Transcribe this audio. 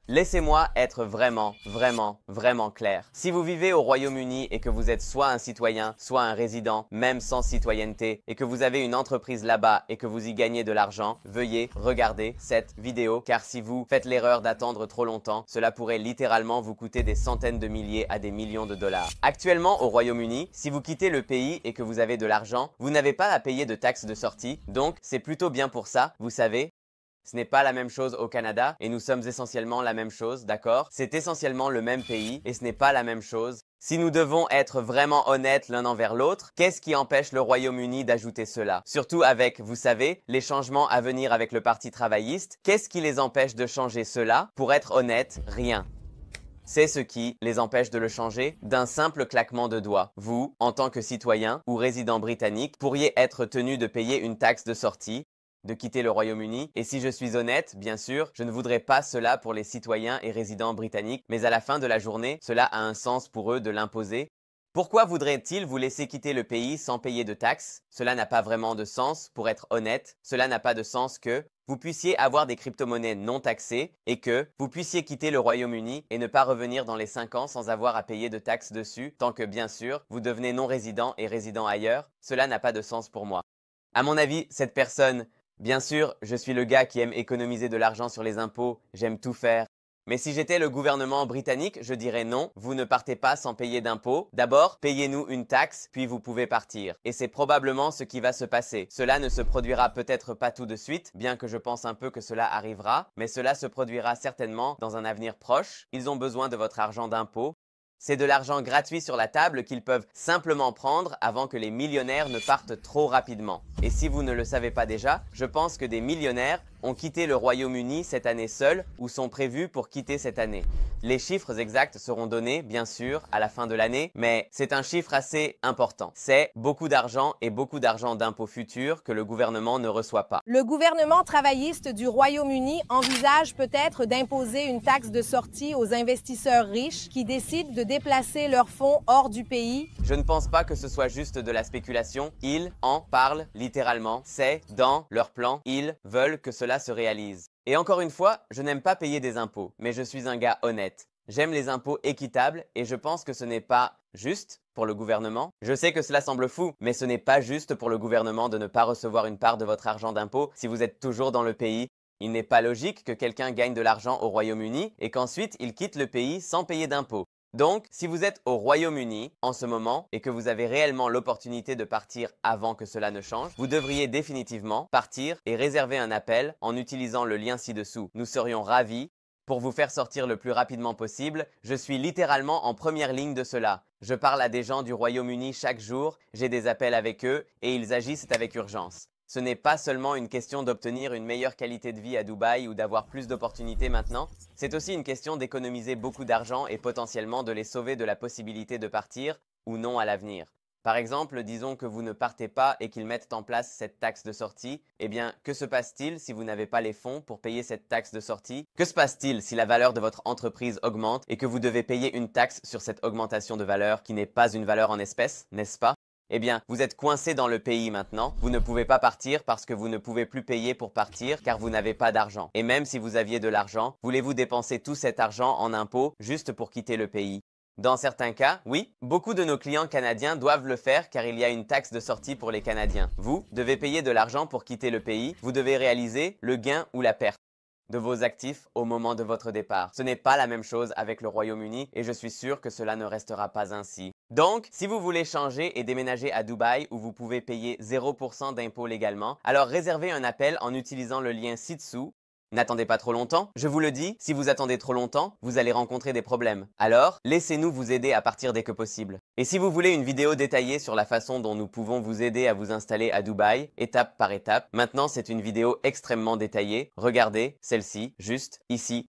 Laissez-moi être vraiment clair. Si vous vivez au Royaume-Uni et que vous êtes soit un citoyen, soit un résident, même sans citoyenneté, et que vous avez une entreprise là-bas et que vous y gagnez de l'argent, veuillez regarder cette vidéo, car si vous faites l'erreur d'attendre trop longtemps, cela pourrait littéralement vous coûter des centaines de milliers à des millions de dollars. Actuellement, au Royaume-Uni, si vous quittez le pays et que vous avez de l'argent, vous n'avez pas à payer de taxes de sortie, donc c'est plutôt bien pour ça, vous savez. Ce n'est pas la même chose au Canada et nous sommes essentiellement la même chose, d'accord? C'est essentiellement le même pays et ce n'est pas la même chose. Si nous devons être vraiment honnêtes l'un envers l'autre, qu'est-ce qui empêche le Royaume-Uni d'ajouter cela? Surtout avec, vous savez, les changements à venir avec le Parti travailliste, qu'est-ce qui les empêche de changer cela? Pour être honnête, rien. C'est ce qui les empêche de le changer d'un simple claquement de doigts. Vous, en tant que citoyen ou résident britannique, pourriez être tenu de payer une taxe de sortie, de quitter le Royaume-Uni. Et si je suis honnête, bien sûr, je ne voudrais pas cela pour les citoyens et résidents britanniques, mais à la fin de la journée, cela a un sens pour eux de l'imposer. Pourquoi voudraient-ils vous laisser quitter le pays sans payer de taxes? Cela n'a pas vraiment de sens, pour être honnête. Cela n'a pas de sens que vous puissiez avoir des crypto-monnaies non taxées et que vous puissiez quitter le Royaume-Uni et ne pas revenir dans les 5 ans sans avoir à payer de taxes dessus, tant que bien sûr, vous devenez non-résident et résident ailleurs. Cela n'a pas de sens pour moi. À mon avis, cette personne, bien sûr, je suis le gars qui aime économiser de l'argent sur les impôts, j'aime tout faire. Mais si j'étais le gouvernement britannique, je dirais non, vous ne partez pas sans payer d'impôts. D'abord, payez-nous une taxe, puis vous pouvez partir. Et c'est probablement ce qui va se passer. Cela ne se produira peut-être pas tout de suite, bien que je pense un peu que cela arrivera, mais cela se produira certainement dans un avenir proche. Ils ont besoin de votre argent d'impôt. C'est de l'argent gratuit sur la table qu'ils peuvent simplement prendre avant que les millionnaires ne partent trop rapidement. Et si vous ne le savez pas déjà, je pense que des millionnaires ont quitté le Royaume-Uni cette année seuls ou sont prévus pour quitter cette année. Les chiffres exacts seront donnés, bien sûr, à la fin de l'année, mais c'est un chiffre assez important. C'est beaucoup d'argent et beaucoup d'argent d'impôts futurs que le gouvernement ne reçoit pas. Le gouvernement travailliste du Royaume-Uni envisage peut-être d'imposer une taxe de sortie aux investisseurs riches qui décident de déplacer leurs fonds hors du pays. Je ne pense pas que ce soit juste de la spéculation. Ils en parlent littéralement. C'est dans leur plan. Ils veulent que cela se réalise. Et encore une fois, je n'aime pas payer des impôts, mais je suis un gars honnête. J'aime les impôts équitables et je pense que ce n'est pas juste pour le gouvernement. Je sais que cela semble fou, mais ce n'est pas juste pour le gouvernement de ne pas recevoir une part de votre argent d'impôt si vous êtes toujours dans le pays. Il n'est pas logique que quelqu'un gagne de l'argent au Royaume-Uni et qu'ensuite il quitte le pays sans payer d'impôts. Donc, si vous êtes au Royaume-Uni en ce moment et que vous avez réellement l'opportunité de partir avant que cela ne change, vous devriez définitivement partir et réserver un appel en utilisant le lien ci-dessous. Nous serions ravis pour vous faire sortir le plus rapidement possible. Je suis littéralement en première ligne de cela. Je parle à des gens du Royaume-Uni chaque jour, j'ai des appels avec eux et ils agissent avec urgence. Ce n'est pas seulement une question d'obtenir une meilleure qualité de vie à Dubaï ou d'avoir plus d'opportunités maintenant, c'est aussi une question d'économiser beaucoup d'argent et potentiellement de les sauver de la possibilité de partir ou non à l'avenir. Par exemple, disons que vous ne partez pas et qu'ils mettent en place cette taxe de sortie, eh bien, que se passe-t-il si vous n'avez pas les fonds pour payer cette taxe de sortie? Que se passe-t-il si la valeur de votre entreprise augmente et que vous devez payer une taxe sur cette augmentation de valeur qui n'est pas une valeur en espèces, n'est-ce pas? Eh bien, vous êtes coincé dans le pays maintenant, vous ne pouvez pas partir parce que vous ne pouvez plus payer pour partir car vous n'avez pas d'argent. Et même si vous aviez de l'argent, voulez-vous dépenser tout cet argent en impôts juste pour quitter le pays? Dans certains cas, oui, beaucoup de nos clients canadiens doivent le faire car il y a une taxe de sortie pour les Canadiens. Vous devez payer de l'argent pour quitter le pays, vous devez réaliser le gain ou la perte de vos actifs au moment de votre départ. Ce n'est pas la même chose avec le Royaume-Uni et je suis sûr que cela ne restera pas ainsi. Donc, si vous voulez changer et déménager à Dubaï où vous pouvez payer 0% d'impôts légalement, alors réservez un appel en utilisant le lien ci-dessous. N'attendez pas trop longtemps. Je vous le dis, si vous attendez trop longtemps, vous allez rencontrer des problèmes. Alors, laissez-nous vous aider à partir dès que possible. Et si vous voulez une vidéo détaillée sur la façon dont nous pouvons vous aider à vous installer à Dubaï, étape par étape, maintenant c'est une vidéo extrêmement détaillée. Regardez celle-ci, juste ici.